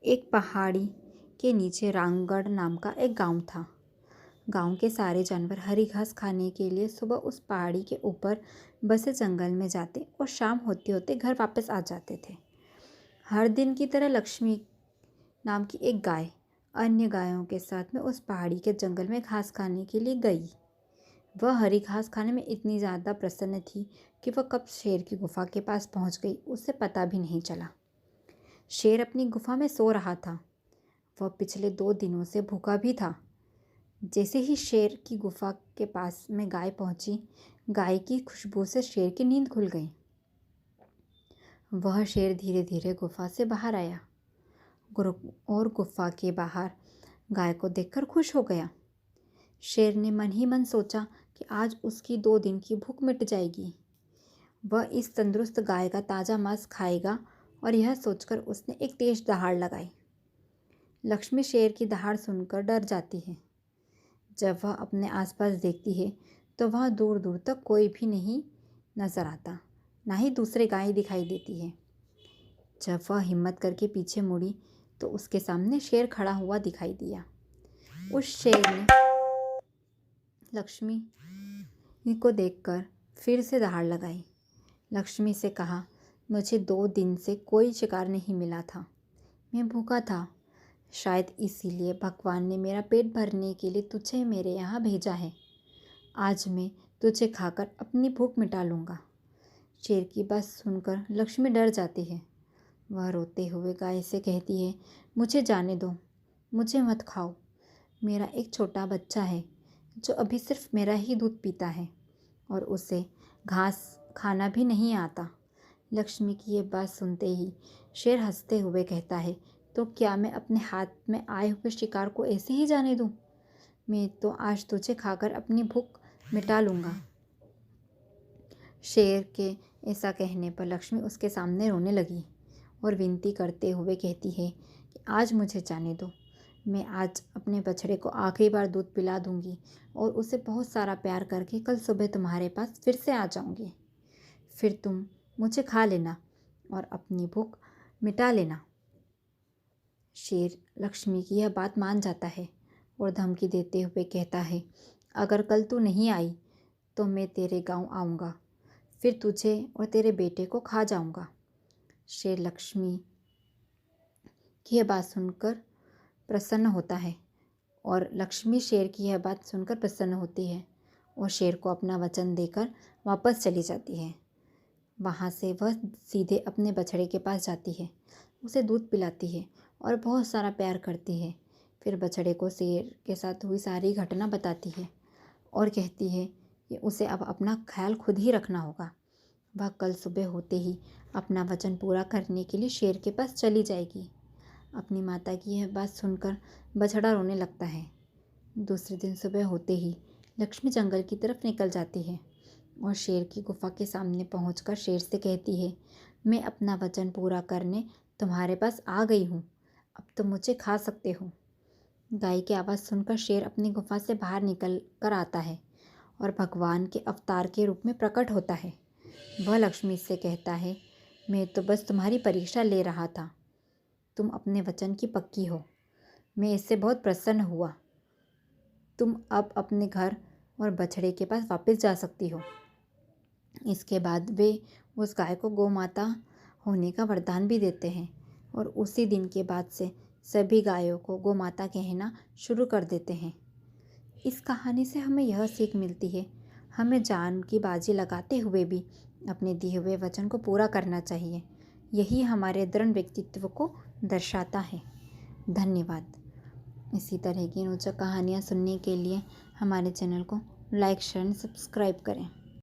एक पहाड़ी के नीचे रामगढ़ नाम का एक गांव था। गांव के सारे जानवर हरी घास खाने के लिए सुबह उस पहाड़ी के ऊपर बसे जंगल में जाते और शाम होते होते घर वापस आ जाते थे। हर दिन की तरह लक्ष्मी नाम की एक गाय अन्य गायों के साथ में उस पहाड़ी के जंगल में घास खाने के लिए गई। वह हरी घास खाने में इतनी ज़्यादा प्रसन्न थी कि वह कब शेर की गुफा के पास पहुंच गई उसे पता भी नहीं चला। शेर अपनी गुफा में सो रहा था। वह पिछले 2 दिनों से भूखा भी था। जैसे ही शेर की गुफा के पास में गाय पहुंची, गाय की खुशबू से शेर की नींद खुल गई। वह शेर धीरे धीरे गुफा से बाहर आया और गुफा के बाहर गाय को देखकर खुश हो गया। शेर ने मन ही मन सोचा कि आज उसकी 2 दिन की भूख मिट जाएगी। वह इस तंदुरुस्त गाय का ताज़ा मांस खाएगा और यह सोचकर उसने एक तेज दहाड़ लगाई। लक्ष्मी शेर की दहाड़ सुनकर डर जाती है। जब वह अपने आसपास देखती है तो वहाँ दूर दूर तक कोई भी नहीं नजर आता, ना ही दूसरे गाय दिखाई देती है। जब वह हिम्मत करके पीछे मुड़ी तो उसके सामने शेर खड़ा हुआ दिखाई दिया। उस शेर ने लक्ष्मी को देखकर फिर से दहाड़ लगाई। लक्ष्मी से कहा, मुझे 2 दिन से कोई शिकार नहीं मिला था। मैं भूखा था। शायद इसीलिए भगवान ने मेरा पेट भरने के लिए तुझे मेरे यहाँ भेजा है। आज मैं तुझे खाकर अपनी भूख मिटा लूँगा। शेर की बात सुनकर लक्ष्मी डर जाती है। वह रोते हुए गाय से कहती है, मुझे जाने दो, मुझे मत खाओ। मेरा एक छोटा बच्चा है जो अभी सिर्फ मेरा ही दूध पीता है और उसे घास खाना भी नहीं आता। लक्ष्मी की ये बात सुनते ही शेर हंसते हुए कहता है, तो क्या मैं अपने हाथ में आए हुए शिकार को ऐसे ही जाने दूं? मैं तो आज तुझे खाकर अपनी भूख मिटा लूँगा। शेर के ऐसा कहने पर लक्ष्मी उसके सामने रोने लगी और विनती करते हुए कहती है कि आज मुझे जाने दो। मैं आज अपने बछड़े को आखिरी बार दूध पिला दूंगी और उसे बहुत सारा प्यार करके कल सुबह तुम्हारे पास फिर से आ जाऊंगी। फिर तुम मुझे खा लेना और अपनी भूख मिटा लेना। शेर लक्ष्मी की यह बात मान जाता है और धमकी देते हुए कहता है, अगर कल तू नहीं आई तो मैं तेरे गांव आऊँगा, फिर तुझे और तेरे बेटे को खा जाऊँगा। शेर लक्ष्मी की यह बात सुनकर प्रसन्न होता है और लक्ष्मी शेर की यह बात सुनकर प्रसन्न होती है और शेर को अपना वचन देकर वापस चली जाती है। वहाँ से वह सीधे अपने बछड़े के पास जाती है, उसे दूध पिलाती है और बहुत सारा प्यार करती है। फिर बछड़े को शेर के साथ हुई सारी घटना बताती है और कहती है कि उसे अब अपना ख्याल खुद ही रखना होगा। वह कल सुबह होते ही अपना वचन पूरा करने के लिए शेर के पास चली जाएगी। अपनी माता की यह बात सुनकर बछड़ा रोने लगता है। दूसरे दिन सुबह होते ही लक्ष्मी जंगल की तरफ निकल जाती है और शेर की गुफा के सामने पहुंचकर शेर से कहती है, मैं अपना वचन पूरा करने तुम्हारे पास आ गई हूँ, अब तुम मुझे खा सकते हो। गाय की आवाज़ सुनकर शेर अपनी गुफा से बाहर निकल कर आता है और भगवान के अवतार के रूप में प्रकट होता है। वह लक्ष्मी से कहता है, मैं तो बस तुम्हारी परीक्षा ले रहा था। तुम अपने वचन की पक्की हो, मैं इससे बहुत प्रसन्न हुआ। तुम अब अपने घर और बछड़े के पास वापस जा सकती हो। इसके बाद वे उस गाय को गौ माता होने का वरदान भी देते हैं और उसी दिन के बाद से सभी गायों को गौ माता कहना शुरू कर देते हैं। इस कहानी से हमें यह सीख मिलती है, हमें जान की बाजी लगाते हुए भी अपने दिए हुए वचन को पूरा करना चाहिए। यही हमारे दृढ़ व्यक्तित्व को दर्शाता है। धन्यवाद। इसी तरह की रोचक कहानियाँ सुनने के लिए हमारे चैनल को लाइक, शेयर, सब्सक्राइब करें।